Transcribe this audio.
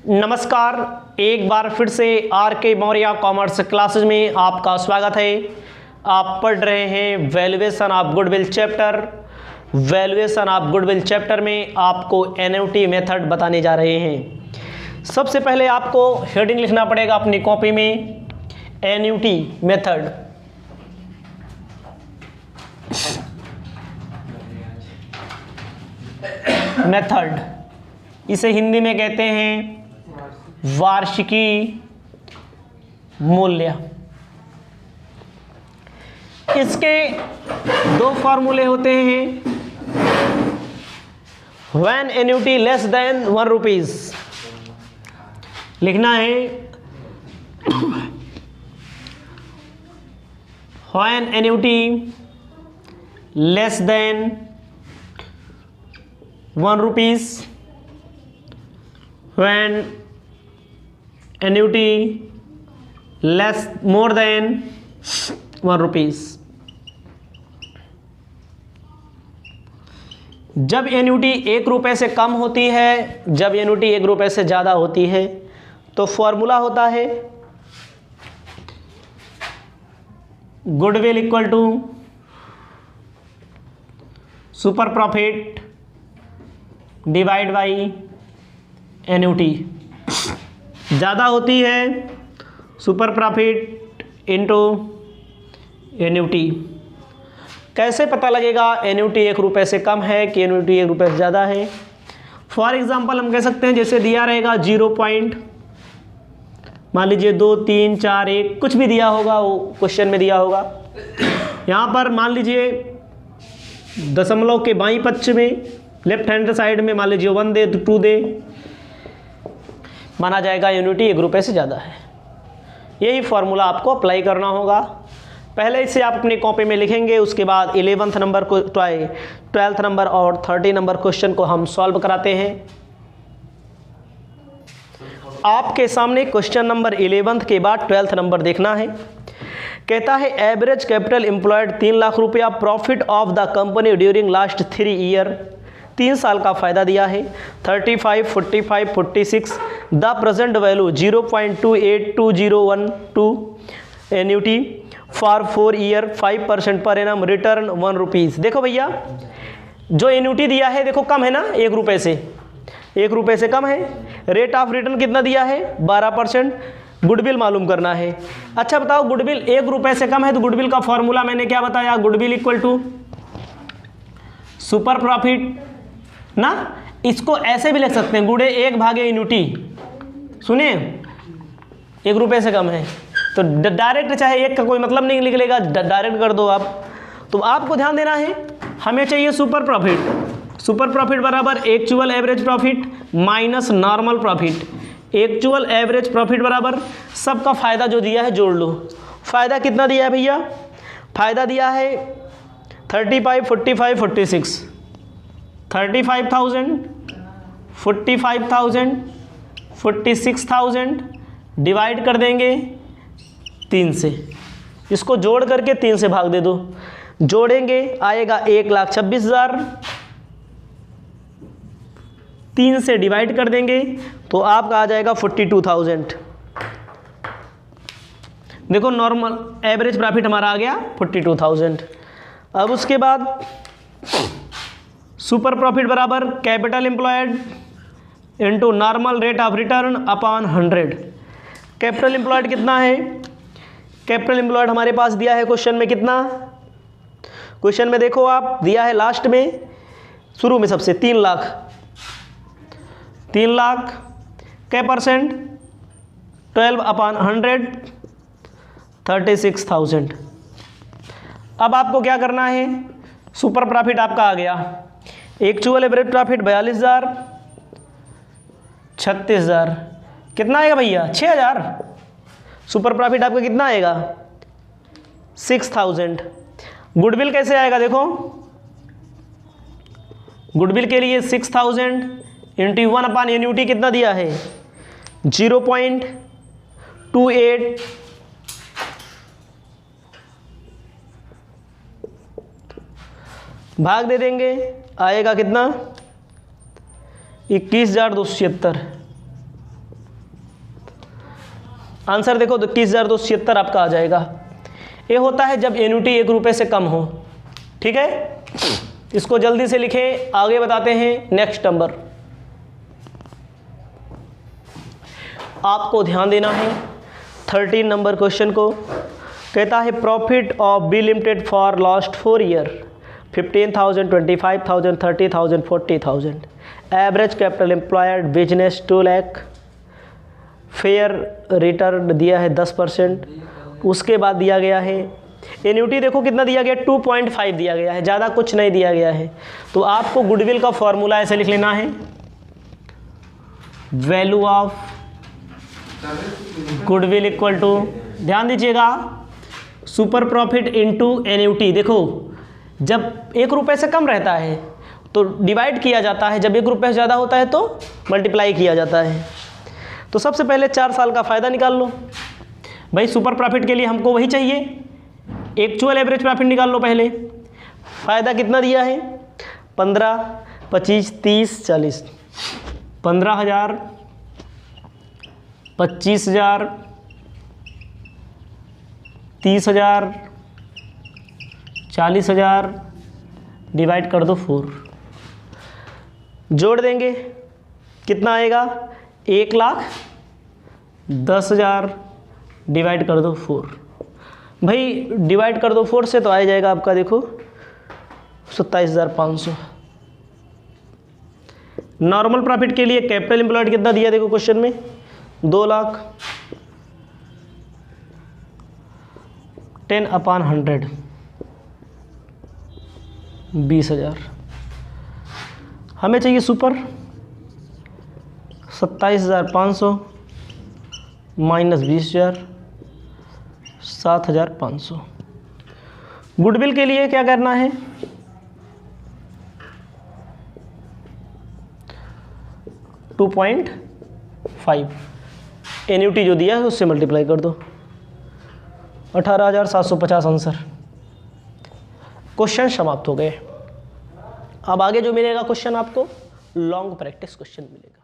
नमस्कार, एक बार फिर से आर के मौर्य कॉमर्स क्लासेज में आपका स्वागत है। आप पढ़ रहे हैं valuation of goodwill chapter. Valuation of goodwill chapter में आपको एनयूटी मेथड बताने जा रहे हैं। सबसे पहले आपको हेडिंग लिखना पड़ेगा अपनी कॉपी में, एनयूटी मेथड। मेथड इसे हिंदी में कहते हैं वार्षिकी मूल्य। इसके दो फॉर्मूले होते हैं। When annuity less than 1 rupees लिखना है। When annuity less than 1 rupees, when annuity less more than 1 rupees। जब एन्युटी 1 रुपये से कम होती है, जब एन्युटी 1 रुपये से ज़्यादा होती है, तो फॉर्मूला होता है goodwill equal to super profit divide by annuity. ज़्यादा होती है सुपर प्रॉफिट इनटू एन्युटी। कैसे पता लगेगा एन्युटी 1 रुपये से कम है कि एन्युटी 1 रुपये से ज़्यादा है? फॉर एग्जांपल हम कह सकते हैं, जैसे दिया रहेगा 0 पॉइंट, मान लीजिए 2, 3, 4, 1 कुछ भी दिया होगा, वो क्वेश्चन में दिया होगा। यहाँ पर मान लीजिए दशमलव के बाईं पक्ष में लेफ्ट हैंड साइड में मान लीजिए 1 दे, 2 दे, माना जाएगा यूनिटी 1 रुपये से ज़्यादा है। यही फॉर्मूला आपको अप्लाई करना होगा। पहले इसे आप अपनी कॉपी में लिखेंगे, उसके बाद 11th नंबर को 12th नंबर और 30 नंबर क्वेश्चन को हम सॉल्व कराते हैं। आपके सामने क्वेश्चन नंबर 11th के बाद 12th नंबर देखना है। कहता है एवरेज कैपिटल एम्प्लॉयड 3 लाख रुपया, profit of the company during last 3 year, 3 साल का फायदा दिया है 35, 45, 46। The present value 0.282012 annuity for 4 year, 5% per annum, return 1 rupees. देखो भैया, जो एन्युटी दिया है देखो कम है ना 1 रुपये से, 1 रुपये से कम है। रेट ऑफ रिटर्न कितना दिया है? 12%। गुडविल मालूम करना है। अच्छा बताओ, गुडविल 1 रुपये से कम है तो गुडविल का फॉर्मूला मैंने क्या बताया? Goodwill equal to super profit ना। इसको ऐसे भी लिख सकते हैं, गुड़े 1 भागे एन्युटी। सुनिए, 1 रुपये से कम है तो डायरेक्ट, चाहे 1 का कोई मतलब नहीं निकलेगा, डायरेक्ट कर दो आप। तो आपको ध्यान देना है, हमें चाहिए सुपर प्रॉफिट। सुपर प्रॉफिट बराबर actual average profit minus normal profit. Actual average profit बराबर सबका फायदा जो दिया है जोड़ लो। फायदा कितना दिया है भैया? फायदा दिया है 35, 45, 46। 35,000, 45,000, 46,000 डिवाइड कर देंगे 3 से। इसको जोड़ करके 3 से भाग दे दो, जोड़ेंगे आएगा 1,26,000। 3 से डिवाइड कर देंगे तो आपका आ जाएगा 42,000। देखो नॉर्मल एवरेज प्रॉफिट हमारा आ गया 42,000। अब उसके बाद सुपर प्रॉफिट बराबर capital employed into normal rate of return upon 100। Capital employed कितना है? कैपिटल एम्प्लॉयड हमारे पास दिया है क्वेश्चन में कितना? क्वेश्चन में देखो आप, दिया है लास्ट में, शुरू में सबसे 3 लाख। 3 लाख कै परसेंट? 12/100, 36,000। अब आपको क्या करना है? सुपर प्रॉफिट आपका आ गया, एक्चुअल एवरेज प्रॉफिट 42,000, 36,000, कितना आएगा भैया? 6,000। सुपर प्रॉफिट आपका कितना आएगा? 6,000। गुडविल कैसे आएगा? देखो, गुडविल के लिए 6,000 इंटू 1 अपॉन एन्युटी कितना दिया है? 0.28 भाग दे देंगे, आएगा कितना 21,276। आंसर देखो 21,276 आपका आ जाएगा। ये होता है जब एन्युटी 1 रुपये से कम हो। ठीक है, इसको जल्दी से लिखें, आगे बताते हैं नेक्स्ट नंबर। आपको ध्यान देना है 13 नंबर क्वेश्चन को। कहता है profit of B limited for last 4 year 15,000, 25,000, 30,000, 40,000। Average capital employed business 2 lakh. Fair return दिया है 10%। उसके बाद दिया गया है एन्युटी, देखो कितना दिया गया, 2.5 दिया गया है, ज़्यादा कुछ नहीं दिया गया है। तो आपको गुडविल का फॉर्मूला ऐसे लिख लेना है, value of goodwill equal to, ध्यान दीजिएगा, सुपर प्रॉफिट इनटू एन्युटी। देखो जब 1 रुपये से कम रहता है तो डिवाइड किया जाता है, जब 1 रुपये से ज़्यादा होता है तो मल्टीप्लाई किया जाता है। तो सबसे पहले 4 साल का फ़ायदा निकाल लो भाई। सुपर प्रॉफिट के लिए हमको वही चाहिए, एक्चुअल एवरेज प्रॉफिट निकाल लो पहले। फ़ायदा कितना दिया है, 15, 25, 30, 40। 15,000, 25,000, 30,000, 40,000, डिवाइड कर दो 4। जोड़ देंगे कितना आएगा, 1,10,000, डिवाइड कर दो 4। भाई डिवाइड कर दो 4 से तो आ जाएगा आपका, देखो 27,500। नॉर्मल प्रॉफिट के लिए कैपिटल एम्प्लॉयड कितना दिया, देखो क्वेश्चन में 2 लाख। 10/100 20,000। हमें चाहिए सुपर 27,500 माइनस 20,000 7,500। गुडविल के लिए क्या करना है, टू 2.5 एन्युटी जो दिया है उससे मल्टीप्लाई कर दो। 18,750 आंसर। क्वेश्चन समाप्त हो गए। अब आगे जो मिलेगा क्वेश्चन आपको लॉन्ग प्रैक्टिस क्वेश्चन मिलेगा।